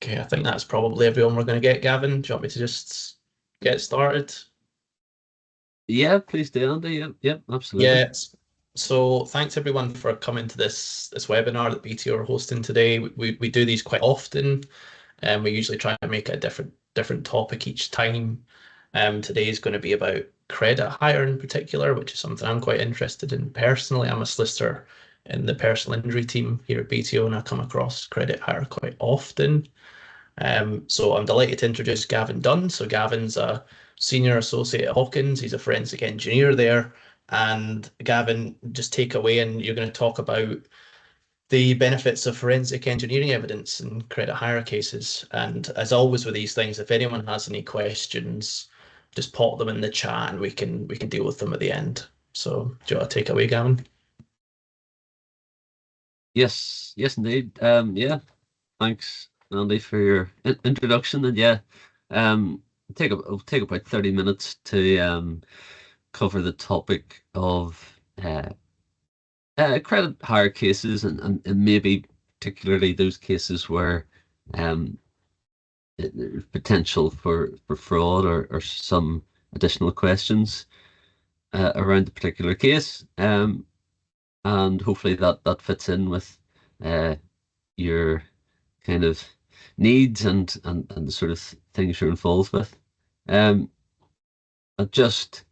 Okay, I think that's probably everyone we're going to get, Gavin. Do you want me to just get started? Yeah, please do, Andy. Yep, absolutely. Yeah. So thanks everyone for coming to this webinar that BTO are hosting today. We do these quite often, and we usually try and make it a different topic each time. Today is going to be about credit hire in particular, which is something I'm quite interested in personally. I'm a solicitor in the personal injury team here at BTO, and I come across credit hire quite often. So I'm delighted to introduce Gavin Dunn. So Gavin's a senior associate at Hawkins. He's a forensic engineer there. And Gavin, just take away, and you're going to talk about the benefits of forensic engineering evidence in credit hire cases. And as always with these things, if anyone has any questions, just pop them in the chat and we can deal with them at the end. So do you want to take away, Gavin? Yes, indeed. Yeah, thanks, Andy, for your introduction. And yeah, it'll take about 30 minutes to cover the topic of credit hire cases and maybe particularly those cases where um, there's potential for fraud or some additional questions around the particular case. And hopefully that fits in with your kind of needs and the sort of things you're involved with. I'll just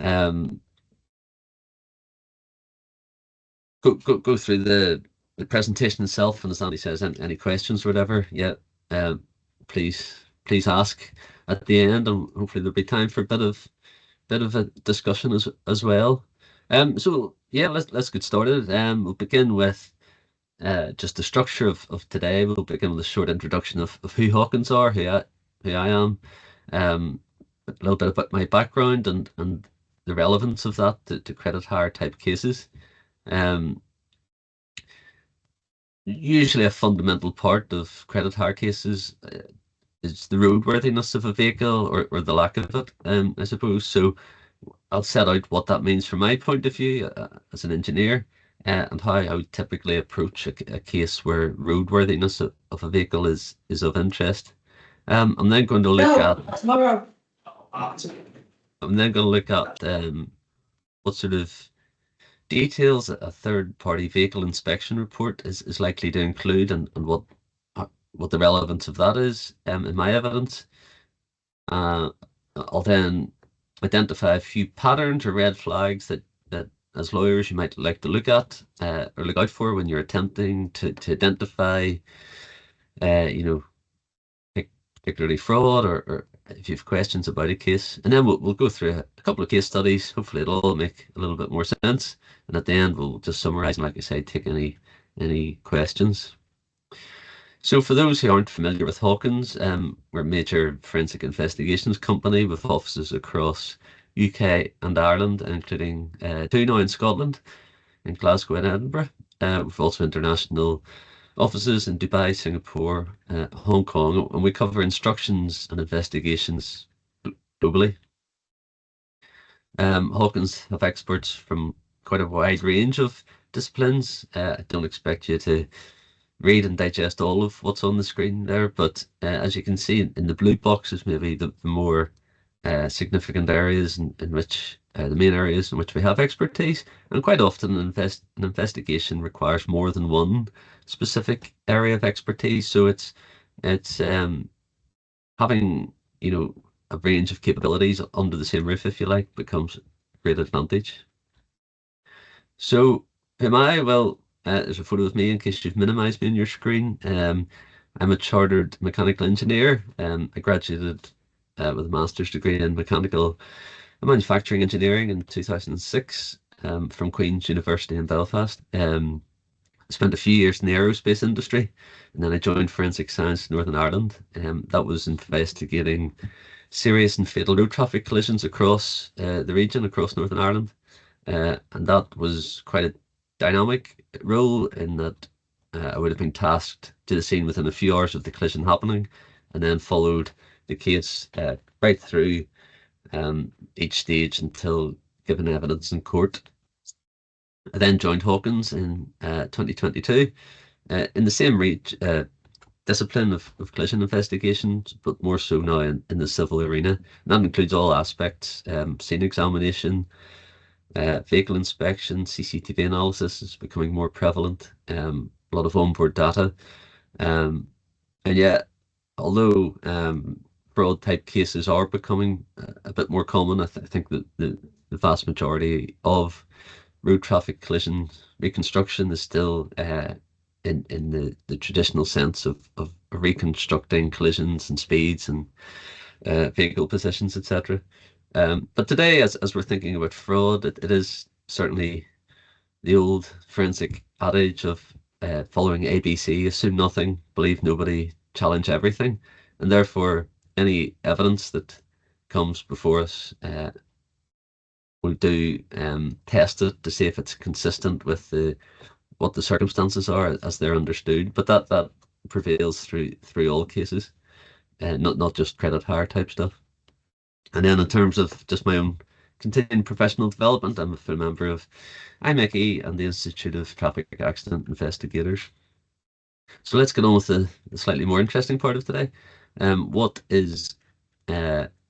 um, go through the presentation itself, and as Andy says, any questions or whatever, yeah, um, please ask at the end, and hopefully there'll be time for a bit of a discussion as well. So yeah, let's get started. We'll begin with just the structure of today. We'll begin with a short introduction of who Hawkins are, who I am, a little bit about my background and the relevance of that to credit hire type cases. Usually a fundamental part of credit hire cases is the roadworthiness of a vehicle or the lack of it, I suppose. So I'll set out what that means from my point of view as an engineer and how I would typically approach a case where roadworthiness of a vehicle is of interest. I'm then going to look at what sort of details a third-party vehicle inspection report is likely to include and what the relevance of that is in my evidence. I'll then identify a few patterns or red flags that as lawyers you might like to look at or look out for when you're attempting to identify, you know, particularly fraud or if you have questions about a case. And then we'll go through a couple of case studies. Hopefully it'll all make a little bit more sense. And at the end, we'll just summarize and, like I say, take any questions. So for those who aren't familiar with Hawkins, we're a major forensic investigations company with offices across UK and Ireland, including two now in Scotland, in Glasgow and Edinburgh. We've also international offices in Dubai, Singapore, Hong Kong, and we cover instructions and investigations globally. Hawkins have experts from quite a wide range of disciplines. I don't expect you to read and digest all of what's on the screen there, but as you can see in the blue boxes, maybe the more significant areas in which the main areas in which we have expertise, and quite often an investigation requires more than one specific area of expertise. So it's having a range of capabilities under the same roof, if you like, becomes a great advantage. So who am I? Well, there's a photo of me in case you've minimized me on your screen. I'm a chartered mechanical engineer. I graduated with a master's degree in mechanical and manufacturing engineering in 2006 from Queen's University in Belfast. Spent a few years in the aerospace industry, and then I joined Forensic Science Northern Ireland. That was investigating serious and fatal road traffic collisions across the region, across Northern Ireland. And that was quite a dynamic role in that I would have been tasked to the scene within a few hours of the collision happening, and then followed the case right through each stage until given evidence in court. I then joined Hawkins in 2022 in the same discipline of collision investigations, but more so now in the civil arena. And that includes all aspects: scene examination, vehicle inspection, CCTV analysis is becoming more prevalent. A lot of onboard data, um, and yet, although fraud type cases are becoming a bit more common, I think that the vast majority of road traffic collision reconstruction is still in the traditional sense of reconstructing collisions and speeds and vehicle positions, etc. But today, as we're thinking about fraud, it is certainly the old forensic adage of following ABC: assume nothing, believe nobody, challenge everything. And therefore, any evidence that comes before us, we'll do test it to see if it's consistent with what the circumstances are as they're understood. But that prevails through all cases, not just credit hire type stuff. And then in terms of just my own continuing professional development, I'm a full member of IMechE and the Institute of Traffic Accident Investigators. So let's get on with the slightly more interesting part of today. What is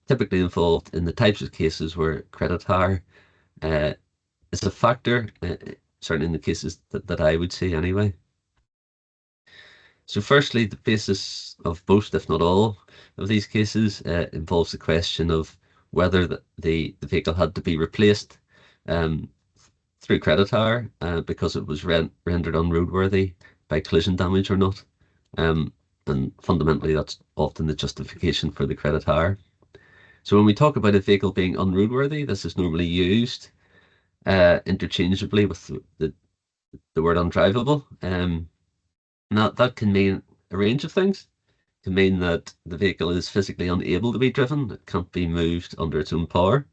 typically involved in the types of cases where credit hire is a factor, certainly in the cases that I would see anyway. So firstly, the basis of most, if not all, of these cases involves the question of whether the vehicle had to be replaced through credit hire because it was rendered unroadworthy by collision damage or not. And fundamentally, that's often the justification for the credit hire. So when we talk about a vehicle being unroadworthy, this is normally used interchangeably with the word undrivable. Now that can mean a range of things. It can mean that the vehicle is physically unable to be driven, it can't be moved under its own power.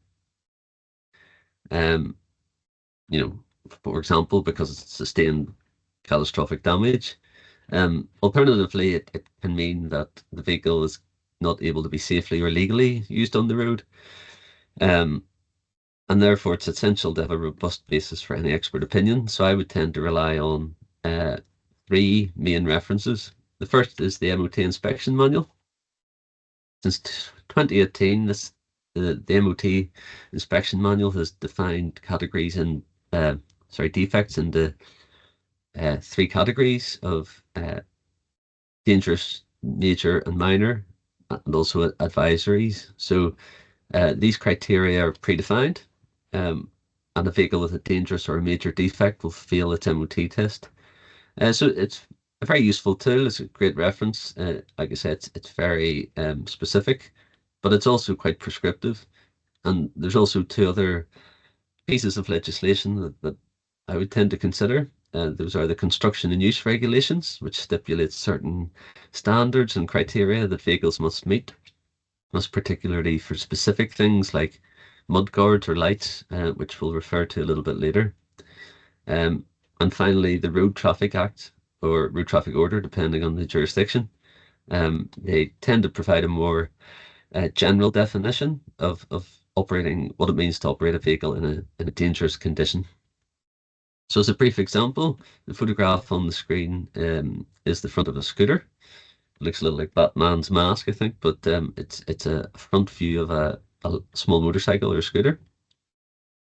You know, for example, because it's sustained catastrophic damage. Alternatively, it can mean that the vehicle is not able to be safely or legally used on the road. And therefore, it's essential to have a robust basis for any expert opinion. So I would tend to rely on three main references. The first is the MOT inspection manual. Since 2018, the MOT inspection manual has defined categories in defects into three categories of dangerous, major, and minor, and also advisories. So these criteria are predefined, and a vehicle with a dangerous or a major defect will fail its MOT test. So it's a very useful tool. It's a great reference. Like I said, it's very specific, but it's also quite prescriptive. And there's also two other pieces of legislation that I would tend to consider. Those are the construction and use regulations, which stipulates certain standards and criteria that vehicles must meet, most particularly for specific things like mud guards or lights, which we'll refer to a little bit later. And finally, the Road Traffic Act or Road Traffic Order, depending on the jurisdiction. They tend to provide a more general definition of operating, what it means to operate a vehicle in a dangerous condition. So as a brief example, the photograph on the screen is the front of a scooter. It looks a little like Batman's mask, I think, but it's a front view of a small motorcycle or scooter.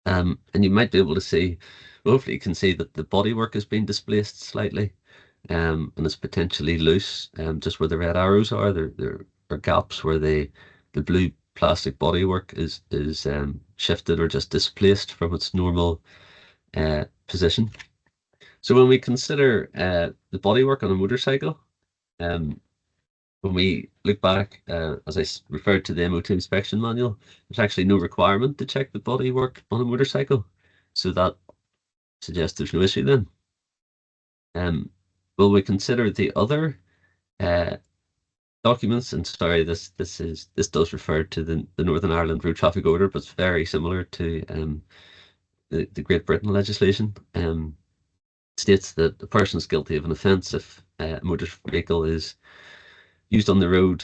And you might be able to see, well, hopefully you can see that the bodywork has been displaced slightly, and it's potentially loose. Just where the red arrows are, there are gaps where the blue plastic bodywork is shifted or just displaced from its normal position. So when we consider the bodywork on a motorcycle, when we look back, as I referred to the MOT inspection manual, there's actually no requirement to check the bodywork on a motorcycle. So that suggests there's no issue then. Will we consider the other documents? And sorry, this does refer to the Northern Ireland Road Traffic Order, but it's very similar to the Great Britain legislation. States that a person is guilty of an offence if a motor vehicle is used on the road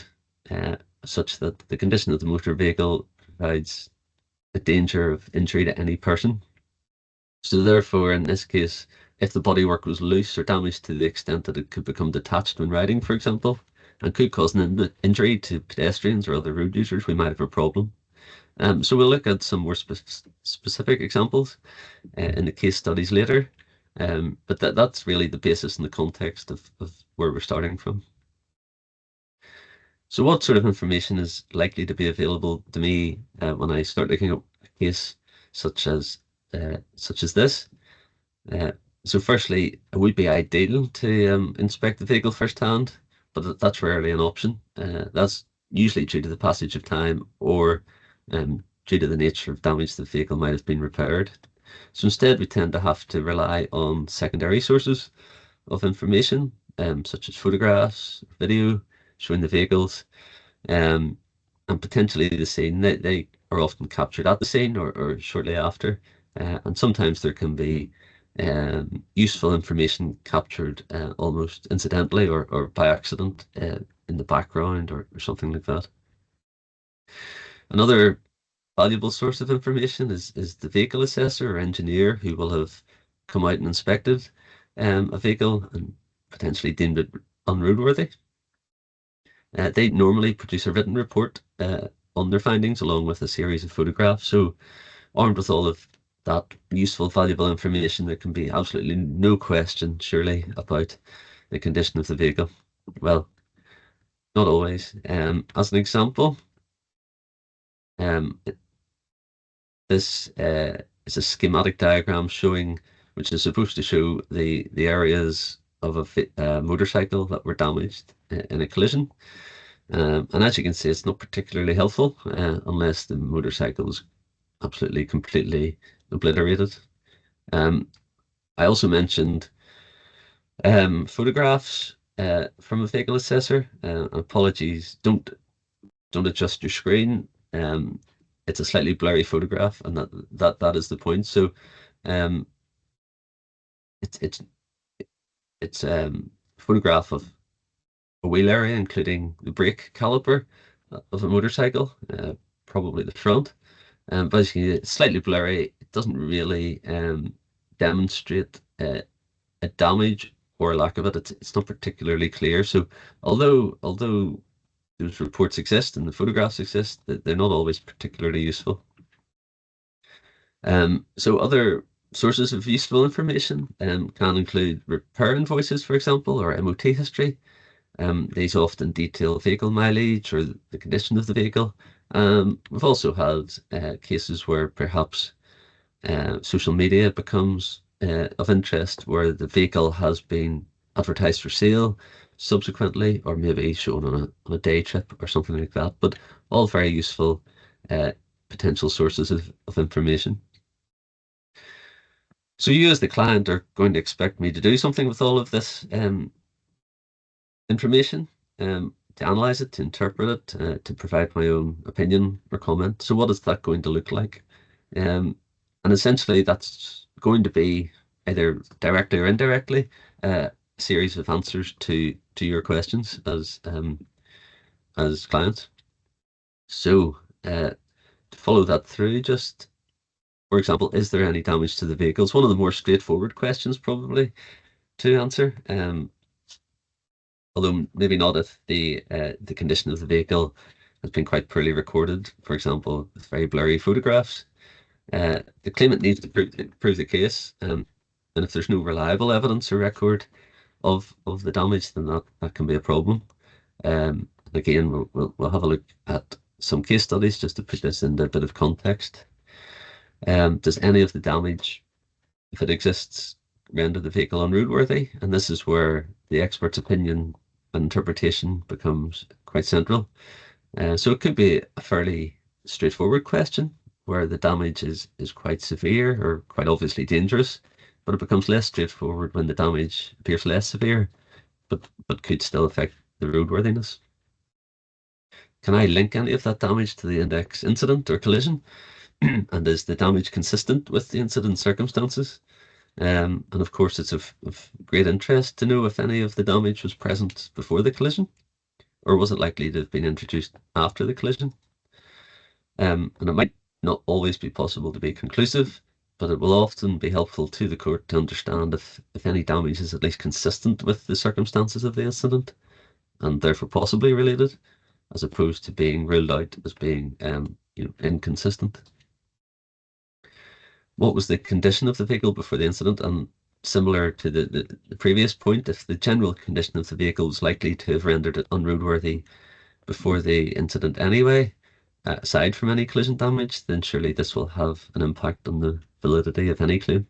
such that the condition of the motor vehicle provides a danger of injury to any person. So therefore, in this case, if the bodywork was loose or damaged to the extent that it could become detached when riding, for example, and could cause an injury to pedestrians or other road users, we might have a problem. So we'll look at some more specific examples in the case studies later. But that's really the basis and the context of where we're starting from. So what sort of information is likely to be available to me when I start looking at a case such as this? So firstly, it would be ideal to inspect the vehicle firsthand, but that's rarely an option. That's usually due to the passage of time or due to the nature of damage the vehicle might have been repaired. So instead, we tend to have to rely on secondary sources of information, such as photographs, video showing the vehicles, and potentially the scene. They are often captured at the scene or shortly after, and sometimes there can be useful information captured almost incidentally or by accident in the background or something like that. Another valuable source of information is the vehicle assessor or engineer who will have come out and inspected a vehicle and potentially deemed it unroadworthy. They normally produce a written report on their findings along with a series of photographs. So armed with all of that useful, valuable information, there can be absolutely no question, surely, about the condition of the vehicle. Well, not always. As an example, this is a schematic diagram which is supposed to show the areas of a motorcycle that were damaged in a collision. And as you can see, it's not particularly helpful unless the motorcycle is absolutely, completely obliterated. I also mentioned photographs from a vehicle assessor. Apologies, don't adjust your screen. It's a slightly blurry photograph, and that is the point. So it's a photograph of a wheel area, including the brake caliper of a motorcycle, probably the front. But as you can see, it's slightly blurry. It doesn't really demonstrate a damage or a lack of it. It's not particularly clear. So although those reports exist and the photographs exist, they're not always particularly useful. So other sources of useful information can include repair invoices, for example, or MOT history. These often detail vehicle mileage or the condition of the vehicle. We've also had cases where perhaps social media becomes of interest, where the vehicle has been advertised for sale subsequently, or maybe shown on a day trip or something like that. But all very useful potential sources of information. So you as the client are going to expect me to do something with all of this information, to analyze it, to interpret it, to provide my own opinion or comment. So what is that going to look like? And essentially that's going to be either directly or indirectly a series of answers to your questions as clients. So to follow that through, just for example, is there any damage to the vehicles? One of the more straightforward questions probably to answer. Although maybe not if the condition of the vehicle has been quite poorly recorded, for example, with very blurry photographs. The claimant needs to prove the case, and if there's no reliable evidence or record of the damage, then that can be a problem. Again, we'll have a look at some case studies just to put this into a bit of context. Does any of the damage, if it exists, render the vehicle unroadworthy? And this is where the expert's opinion and interpretation becomes quite central. So it could be a fairly straightforward question where the damage is quite severe or quite obviously dangerous, but it becomes less straightforward when the damage appears less severe, but could still affect the roadworthiness. Can I link any of that damage to the index incident or collision? And is the damage consistent with the incident circumstances? And of course, it's of great interest to know if any of the damage was present before the collision, or was it likely to have been introduced after the collision? And it might not always be possible to be conclusive, but it will often be helpful to the court to understand if any damage is at least consistent with the circumstances of the incident and therefore possibly related, as opposed to being ruled out as being inconsistent. What was the condition of the vehicle before the incident? And similar to the previous point, if the general condition of the vehicle was likely to have rendered it unroadworthy before the incident anyway, aside from any collision damage, then surely this will have an impact on the validity of any claim.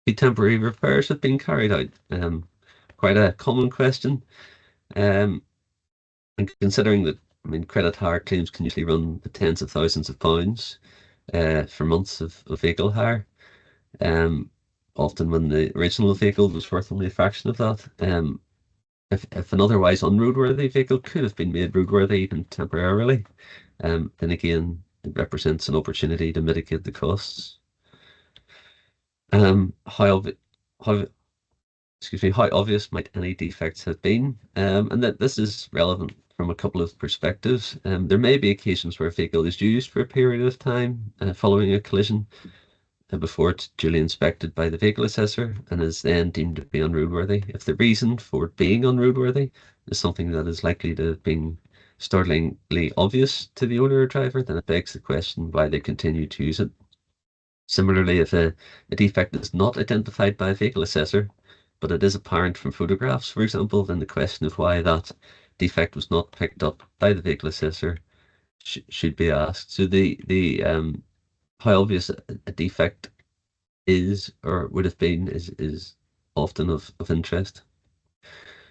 The temporary repairs have been carried out. Quite a common question. And considering that, I mean, credit hire claims can usually run the tens of thousands of pounds for months of vehicle hire. Often when the original vehicle was worth only a fraction of that. If an otherwise unroadworthy vehicle could have been made roadworthy even temporarily, then again, it represents an opportunity to mitigate the costs. How obvious might any defects have been? And that this is relevant from a couple of perspectives. There may be occasions where a vehicle is used for a period of time following a collision before it's duly inspected by the vehicle assessor and is then deemed to be unroadworthy. If the reason for it being unroadworthy is something that is likely to have been startlingly obvious to the owner or driver, then it begs the question why they continue to use it. Similarly, if a defect is not identified by a vehicle assessor, but it is apparent from photographs, for example, then the question of why that defect was not picked up by the vehicle assessor should be asked. So how obvious a defect is or would have been is often of interest.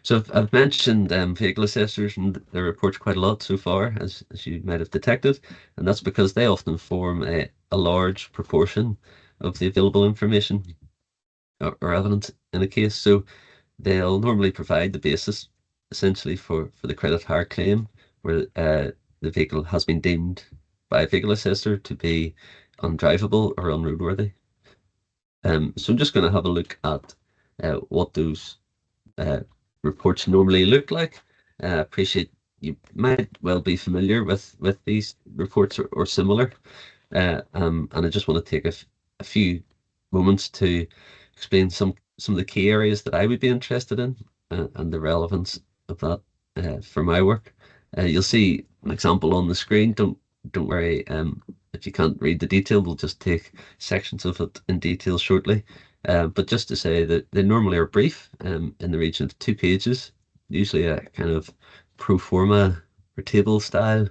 So I've mentioned vehicle assessors and their reports quite a lot so far, as you might have detected, and that's because they often form a large proportion of the available information or evidence in a case. So they'll normally provide the basis essentially for the credit hire claim where the vehicle has been deemed by a vehicle assessor to be undrivable or unroadworthy. So I'm just going to have a look at what those reports normally look like. Appreciate you might well be familiar with these reports or similar. And I just want to take a few moments to explain some of the key areas that I would be interested in and the relevance of that for my work. You'll see an example on the screen. Don't worry if you can't read the detail, we'll just take sections of it in detail shortly. But just to say that they normally are brief in the region of 2 pages, usually a kind of pro forma or table style,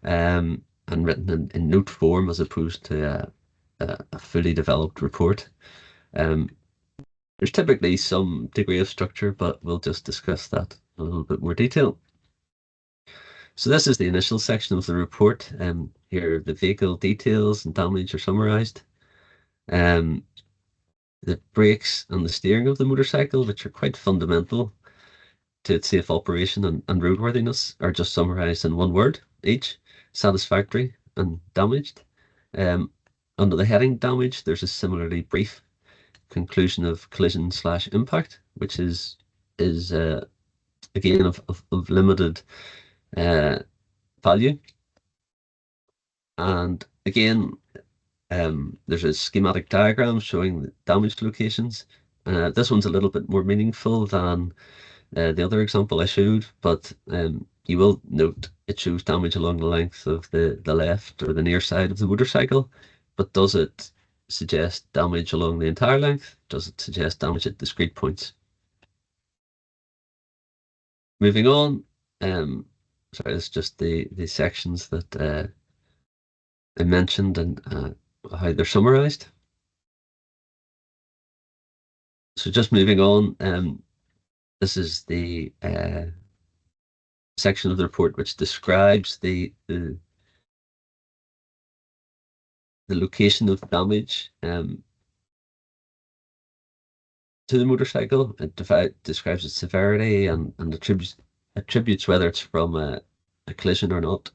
and written in note form as opposed to a fully developed report. There's typically some degree of structure, but we'll just discuss that in a little bit more detail. So this is the initial section of the report. Here the vehicle details and damage are summarised. The brakes and the steering of the motorcycle, which are quite fundamental to its safe operation and roadworthiness, are just summarised in one word each: satisfactory and damaged. Under the heading damage, there's a similarly brief conclusion of collision/impact, which is again of limited value. And again, there's a schematic diagram showing the damaged locations. This one's a little bit more meaningful than the other example I showed, but you will note it shows damage along the length of the left or the near side of the motorcycle. But does it suggest damage along the entire length? Does it suggest damage at discrete points? Moving on, sorry, it's just the sections that I mentioned and how they're summarized. So just moving on, this is the section of the report which describes the location of damage to the motorcycle. It describes its severity and attributes whether it's from a collision or not.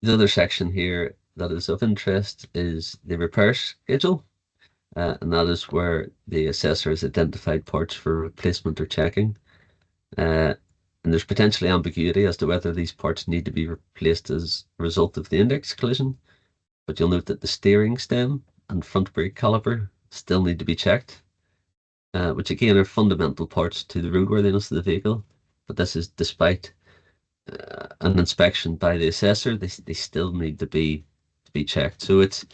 The other section here that is of interest is the repair schedule, and that is where the assessor has identified parts for replacement or checking. And there's potentially ambiguity as to whether these parts need to be replaced as a result of the index collision. But you'll note that the steering stem and front brake caliper still need to be checked, which again are fundamental parts to the roadworthiness of the vehicle. But this is despite an inspection by the assessor, they still need to be checked. So it's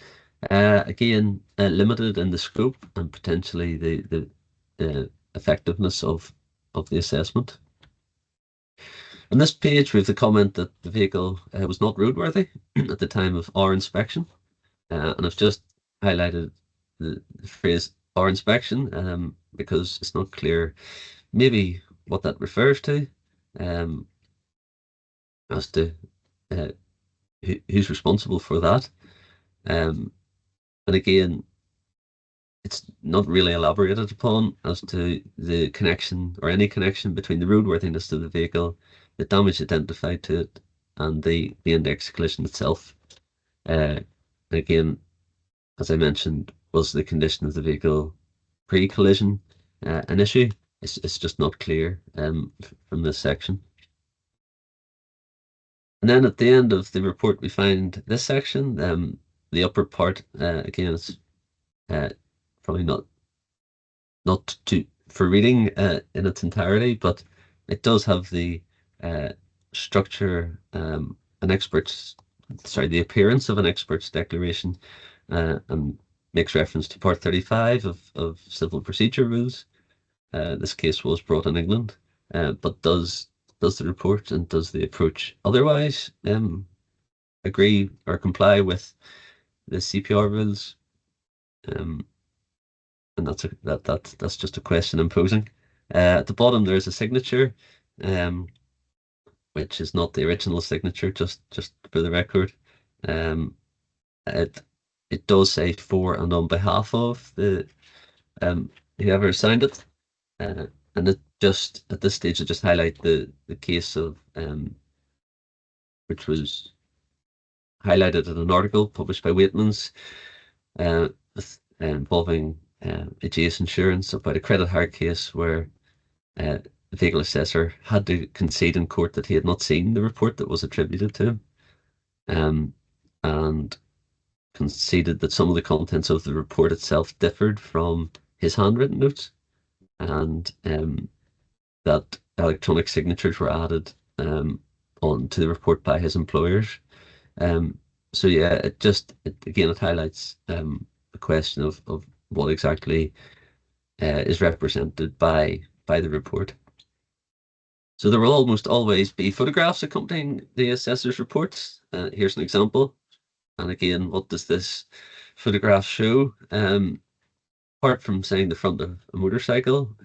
again limited in the scope and potentially the effectiveness of the assessment. On this page, we have the comment that the vehicle was not roadworthy at the time of our inspection, and I've just highlighted the phrase "our inspection" because it's not clear maybe what that refers to, as to uh, who's responsible for that. And again, it's not really elaborated upon as to the connection or any connection between the roadworthiness of the vehicle, the damage identified to it, and the index collision itself. Again, as I mentioned, was the condition of the vehicle pre-collision an issue? It's just not clear from this section. And then at the end of the report, we find this section. The upper part, again, is probably not for reading in its entirety, but it does have the structure, the appearance of an expert's declaration, and makes reference to Part 35 of Civil Procedure Rules. This case was brought in England, but does the report and does the approach otherwise agree or comply with the CPR rules? And that's just a question I'm posing. At the bottom, there's a signature, which is not the original signature, just for the record. It does say for and on behalf of the whoever signed it, and it just at this stage, I just highlight the case of which was highlighted in an article published by Waitmans involving AGS Insurance about a credit hire case where the vehicle assessor had to concede in court that he had not seen the report that was attributed to him, and conceded that some of the contents of the report itself differed from his handwritten notes, and that electronic signatures were added onto the report by his employers. So yeah, it highlights the question of what exactly is represented by the report. So there will almost always be photographs accompanying the assessor's reports. Here's an example. And again, what does this photograph show? Apart from saying the front of a motorcycle,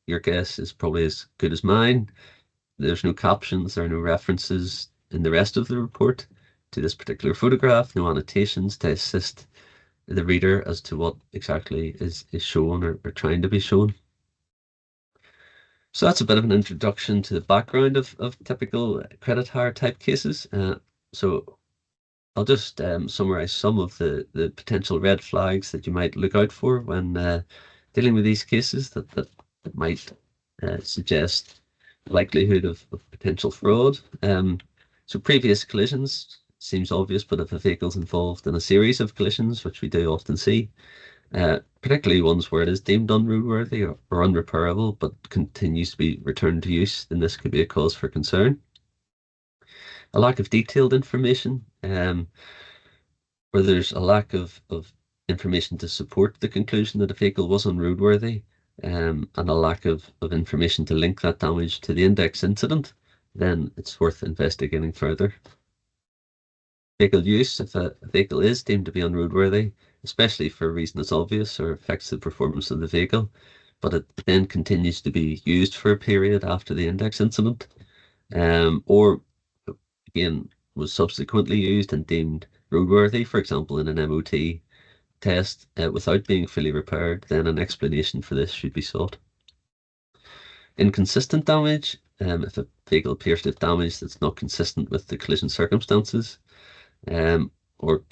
your guess is probably as good as mine. There's no captions, there are no references in the rest of the report to this particular photograph, no annotations to assist the reader as to what exactly is shown or trying to be shown. So that's a bit of an introduction to the background of typical credit hire type cases. So I'll just summarize some of the potential red flags that you might look out for when dealing with these cases that might suggest likelihood of potential fraud. So previous collisions seems obvious, but if a vehicle's involved in a series of collisions, which we do often see, particularly ones where it is deemed unroadworthy or unrepairable, but continues to be returned to use, then this could be a cause for concern. A lack of detailed information, where there's a lack of information to support the conclusion that a vehicle was unroadworthy, and a lack of information to link that damage to the index incident, then it's worth investigating further. Vehicle use, if a vehicle is deemed to be unroadworthy, especially for a reason that's obvious or affects the performance of the vehicle, but it then continues to be used for a period after the index incident, or again was subsequently used and deemed roadworthy, for example in an MOT test, without being fully repaired, then an explanation for this should be sought. Inconsistent damage, if a vehicle appears to have damage that's not consistent with the collision circumstances, or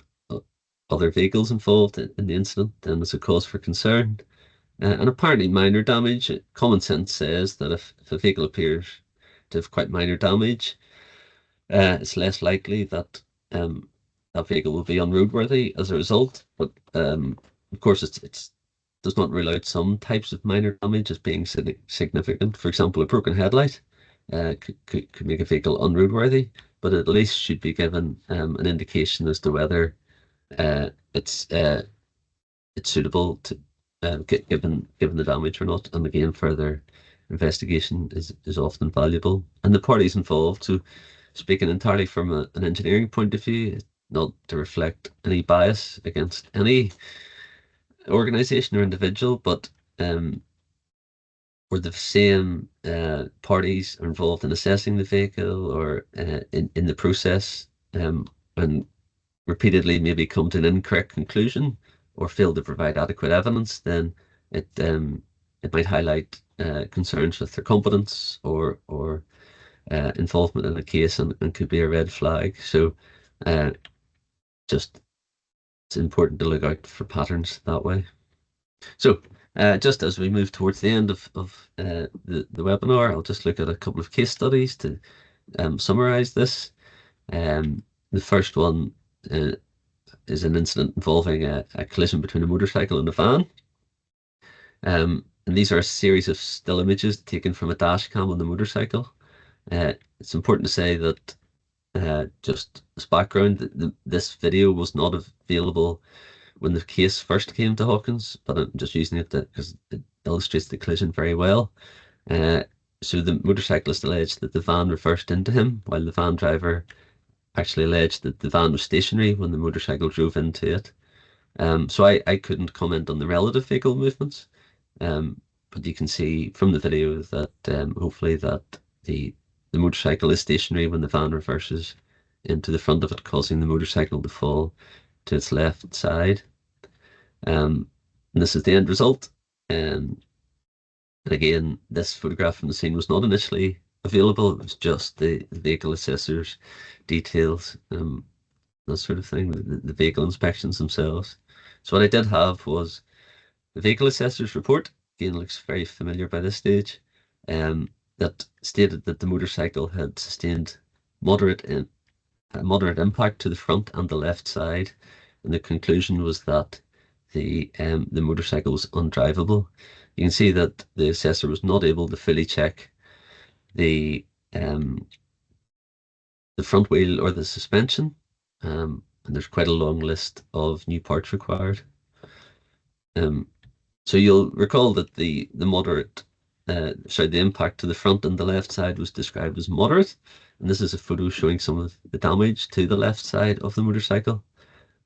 other vehicles involved in the incident, then it's a cause for concern. And apparently minor damage, common sense says that if a vehicle appears to have quite minor damage, it's less likely that that vehicle will be unroadworthy as a result. But of course, it's does not rule out some types of minor damage as being significant. For example, a broken headlight could make a vehicle unroadworthy, but at least should be given an indication as to whether it's suitable to given the damage or not. And again, further investigation is often valuable. And the parties involved, so speaking entirely from an engineering point of view, not to reflect any bias against any organization or individual, but where the same parties are involved in assessing the vehicle or in the process, and repeatedly maybe come to an incorrect conclusion or fail to provide adequate evidence, then it might highlight concerns with their competence or involvement in a case, and could be a red flag. So just it's important to look out for patterns that way. So just as we move towards the end of the webinar, I'll just look at a couple of case studies to summarize this. The first one is an incident involving a collision between a motorcycle and a van. And these are a series of still images taken from a dash cam on the motorcycle. It's important to say that just as background, this video was not available when the case first came to Hawkins, but I'm just using it because it illustrates the collision very well. So the motorcyclist alleged that the van reversed into him, while the van driver actually alleged that the van was stationary when the motorcycle drove into it. So I couldn't comment on the relative vehicle movements, but you can see from the video that hopefully that the motorcycle is stationary when the van reverses into the front of it, causing the motorcycle to fall to its left side. And this is the end result. And again, this photograph from the scene was not initially available. It was just the vehicle assessor's details, that sort of thing, the vehicle inspections themselves. So what I did have was the vehicle assessor's report. Again, looks very familiar by this stage. That stated that the motorcycle had sustained moderate impact to the front and the left side, and the conclusion was that the motorcycle was undrivable. You can see that the assessor was not able to fully check the front wheel or the suspension, and there's quite a long list of new parts required. So you'll recall that the impact to the front and the left side was described as moderate, and this is a photo showing some of the damage to the left side of the motorcycle.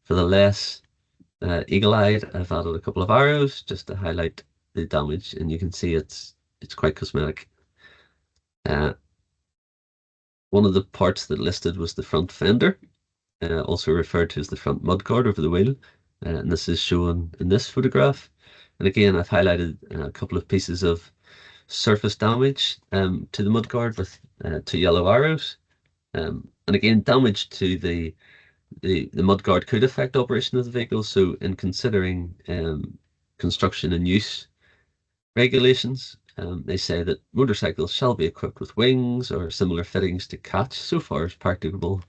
For the less eagle-eyed, I've added a couple of arrows just to highlight the damage, and you can see it's quite cosmetic. One of the parts that listed was the front fender, also referred to as the front mudguard over the wheel, and this is shown in this photograph. And again, I've highlighted a couple of pieces of surface damage to the mudguard with 2 yellow arrows. And again, damage to the mudguard could affect operation of the vehicle. So in considering construction and use regulations, they say that motorcycles shall be equipped with wings or similar fittings to catch, so far as practicable,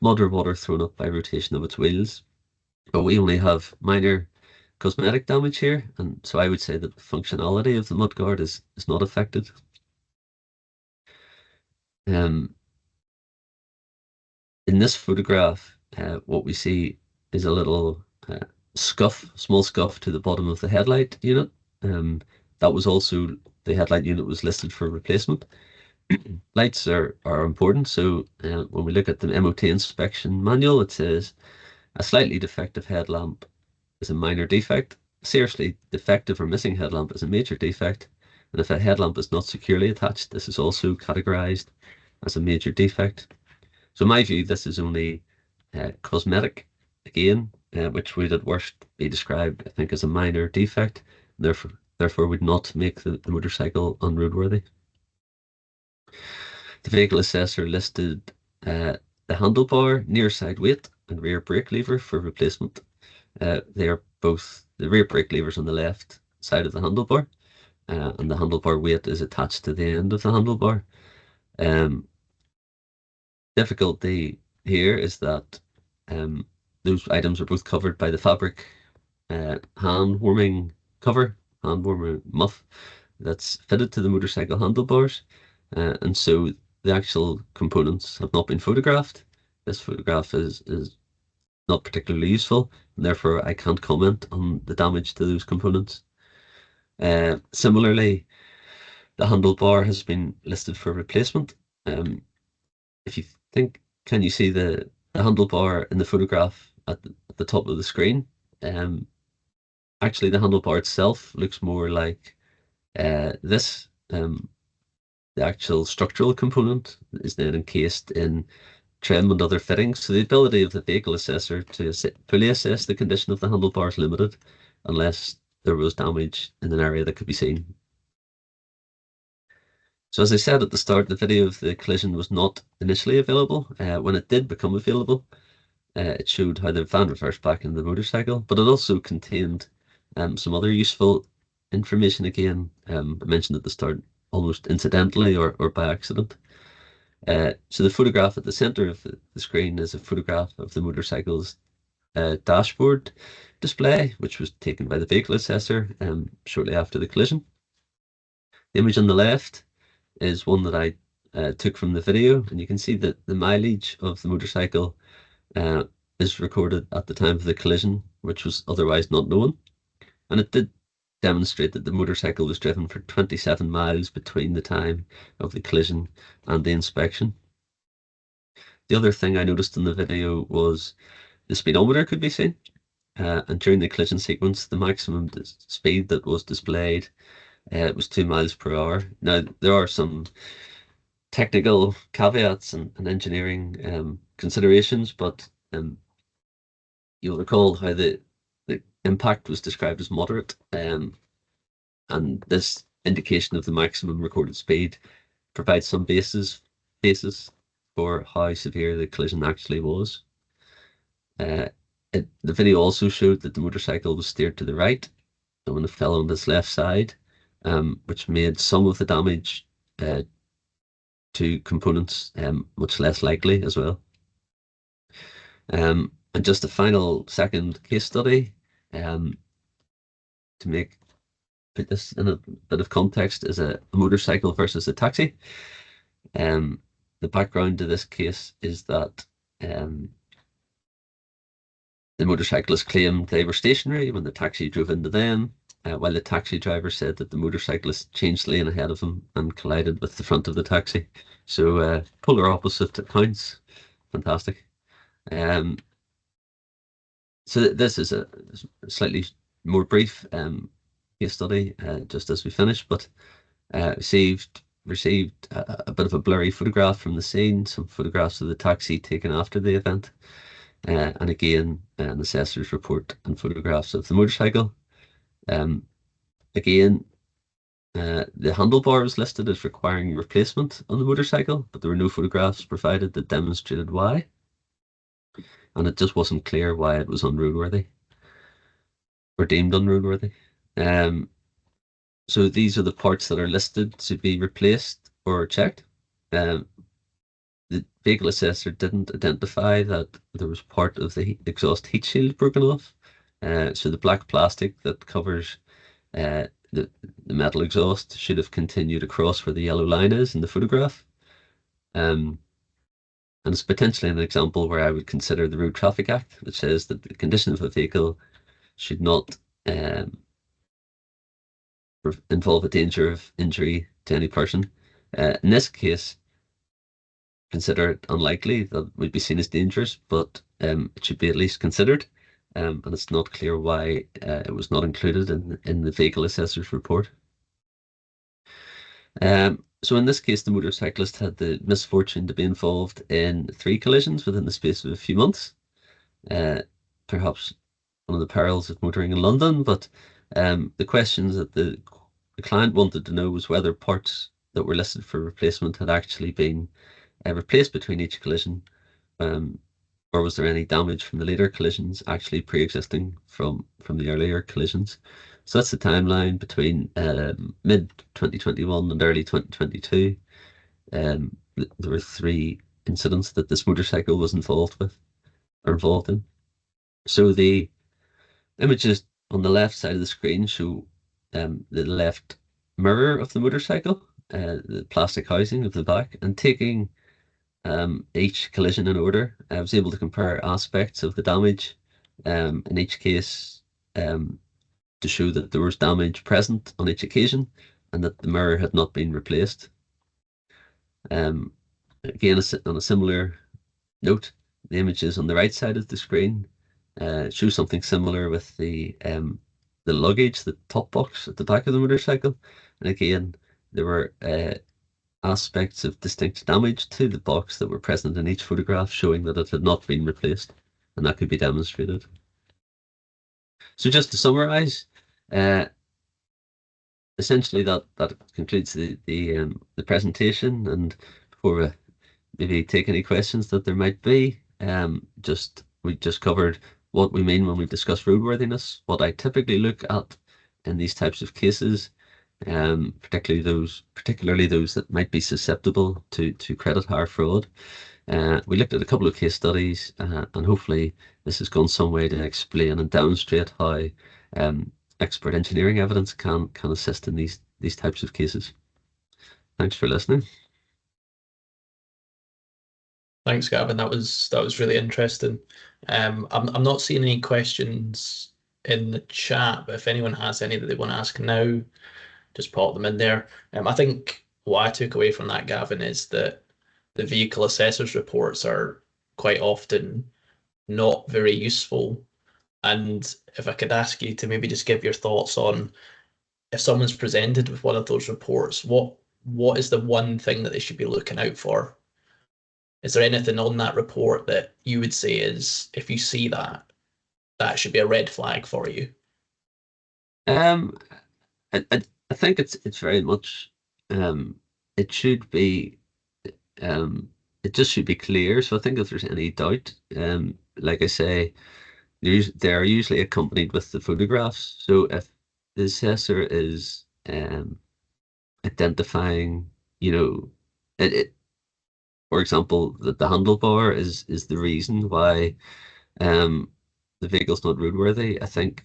mud or water thrown up by rotation of its wheels. But we only have minor cosmetic damage here, and so I would say that the functionality of the mudguard is not affected. In this photograph, what we see is a little small scuff to the bottom of the headlight unit. That was also, the headlight unit was listed for replacement. Lights are important, so when we look at the MOT inspection manual, it says a slightly defective headlamp is a minor defect. Seriously defective or missing headlamp is a major defect, and if a headlamp is not securely attached, this is also categorized as a major defect. So in my view, this is only cosmetic, again, which would at worst be described, I think, as a minor defect, and therefore would not make the motorcycle unroadworthy. The vehicle assessor listed the handlebar, near side weight, and rear brake lever for replacement. They are both the rear brake levers on the left side of the handlebar, and the handlebar weight is attached to the end of the handlebar. Difficulty here is that those items are both covered by the fabric hand warming muff that's fitted to the motorcycle handlebars, and so the actual components have not been photographed. This photograph is not particularly useful, and therefore I can't comment on the damage to those components. Similarly, the handlebar has been listed for replacement. If you think, can you see the handlebar in the photograph at the top of the screen? Actually, the handlebar itself looks more like this. The actual structural component is then encased in trim and other fittings, so the ability of the vehicle assessor to fully assess the condition of the handlebar is limited unless there was damage in an area that could be seen. So as I said at the start, the video of the collision was not initially available. When it did become available, it showed how the van reversed back into the motorcycle, but it also contained some other useful information again, I mentioned at the start, almost incidentally or by accident. So the photograph at the center of the screen is a photograph of the motorcycle's dashboard display, which was taken by the vehicle assessor shortly after the collision. The image on the left is one that I took from the video, and you can see that the mileage of the motorcycle is recorded at the time of the collision, which was otherwise not known. And it did demonstrate that the motorcycle was driven for 27 miles between the time of the collision and the inspection. The other thing I noticed in the video was the speedometer could be seen, and during the collision sequence, the maximum speed that was displayed was 2 miles per hour. Now, there are some technical caveats and engineering considerations, but you'll recall how the impact was described as moderate, and this indication of the maximum recorded speed provides some basis for how severe the collision actually was. The video also showed that the motorcycle was steered to the right when it fell on its left side, which made some of the damage to components much less likely as well. And just a final second case study to put this in a bit of context is a motorcycle versus a taxi. The background to this case is that the motorcyclist claimed they were stationary when the taxi drove into them, while the taxi driver said that the motorcyclist changed lane ahead of him and collided with the front of the taxi. So polar opposite accounts. Fantastic. So this is a slightly more brief case study, just as we finish, but received a bit of a blurry photograph from the scene, some photographs of the taxi taken after the event, and again, an assessor's report and photographs of the motorcycle. Again, the handlebar was listed as requiring replacement on the motorcycle, but there were no photographs provided that demonstrated why. And it just wasn't clear why it was unroadworthy or deemed unroadworthy. So these are the parts that are listed to be replaced or checked. The vehicle assessor didn't identify that there was part of the exhaust heat shield broken off. So the black plastic that covers the metal exhaust should have continued across where the yellow line is in the photograph. And it's potentially an example where I would consider the Road Traffic Act, which says that the condition of a vehicle should not involve a danger of injury to any person. In this case, consider it unlikely that it would be seen as dangerous, but it should be at least considered. And it's not clear why it was not included in the vehicle assessor's report. So in this case, the motorcyclist had the misfortune to be involved in 3 collisions within the space of a few months. Perhaps one of the perils of motoring in London, but the questions that the client wanted to know was whether parts that were listed for replacement had actually been replaced between each collision, or was there any damage from the later collisions actually pre-existing from the earlier collisions. So that's the timeline between mid 2021 and early 2022. there were 3 incidents that this motorcycle was involved in. So the images on the left side of the screen show the left mirror of the motorcycle, the plastic housing of the back, and taking each collision in order, I was able to compare aspects of the damage in each case to show that there was damage present on each occasion and that the mirror had not been replaced. Again, on a similar note, the images on the right side of the screen show something similar with the luggage, the top box at the back of the motorcycle. And again, there were aspects of distinct damage to the box that were present in each photograph, showing that it had not been replaced, and that could be demonstrated. So just to summarize, essentially that concludes the presentation. And before we maybe take any questions that there might be, we just covered what we mean when we discuss roadworthiness, what I typically look at in these types of cases, particularly those that might be susceptible to credit hire fraud. We looked at a couple of case studies, and hopefully this has gone some way to explain and demonstrate how expert engineering evidence can assist in these types of cases. Thanks for listening. Thanks, Gavin. That was really interesting. I'm not seeing any questions in the chat, but if anyone has any that they want to ask now, just pop them in there. I think what I took away from that, Gavin, is that the vehicle assessors reports are quite often not very useful. And if I could ask you to maybe just give your thoughts on, if someone's presented with one of those reports, what is the one thing that they should be looking out for? Is there anything on that report that you would say is, if you see that, that should be a red flag for you? I think it's very much it should be it just should be clear. So I think if there's any doubt, like I say, they're usually accompanied with the photographs. So if the assessor is identifying, for example, that the handlebar is the reason why the vehicle's not roadworthy, I think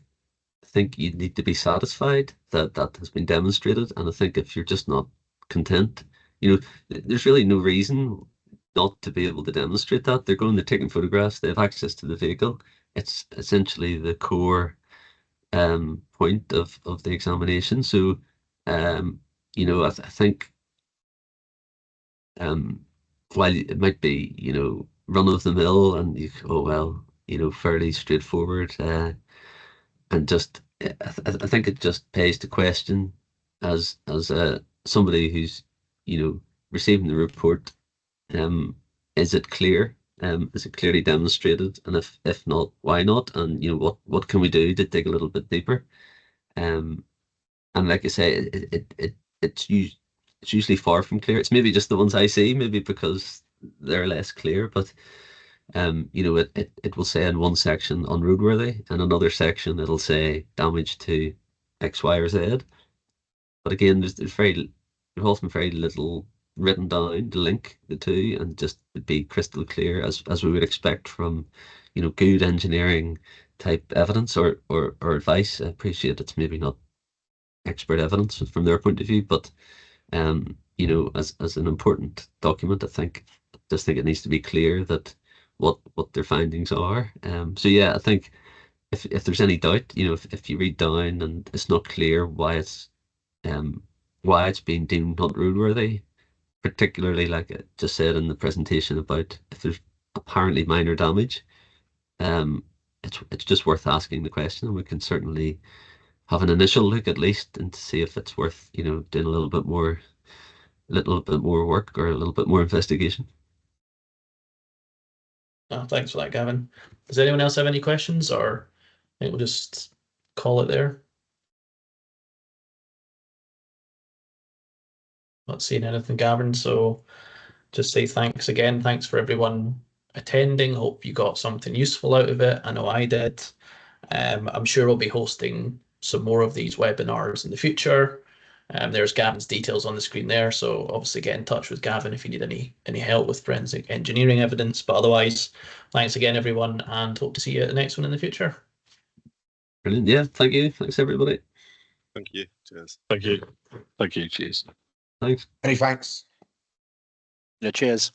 you need to be satisfied that that has been demonstrated. And I think if you're just not content, there's really no reason not to be able to demonstrate that. They're taking photographs, they have access to the vehicle. It's essentially the core point of the examination. So, I think while it might be, run of the mill and fairly straightforward, and just I think it just pays to question as somebody who's receiving the report, is it clear, is it clearly demonstrated, and if not, why not, and what can we do to dig a little bit deeper, and like I say, it's usually far from clear. It's maybe just the ones I see, maybe because they're less clear, but it will say in one section unroadworthy, and another section it'll say damage to X, Y, or Z. But again, there's often very little written down to link the two, and just to be crystal clear, as we would expect from good engineering type evidence or advice. I appreciate it's maybe not expert evidence from their point of view, but as an important document, I just think it needs to be clear that what their findings are. So yeah, I think if there's any doubt, if you read down and it's not clear why it's being deemed not roadworthy, particularly like I just said in the presentation about if there's apparently minor damage, it's just worth asking the question, and we can certainly have an initial look at least and to see if it's worth doing a little bit more work or a little bit more investigation. Oh, thanks for that, Gavin. Does anyone else have any questions, or I think we'll just call it there? Not seeing anything, Gavin, so just say thanks again. Thanks for everyone attending. Hope you got something useful out of it. I know I did. I'm sure we'll be hosting some more of these webinars in the future. There's Gavin's details on the screen there, so obviously get in touch with Gavin if you need any help with forensic engineering evidence. But otherwise, thanks again, everyone, and hope to see you at the next one in the future. Brilliant. Yeah, thank you. Thanks, everybody. Thank you. Cheers. Thank you. Thank you. Cheers. Thanks. Many thanks. Yeah, cheers.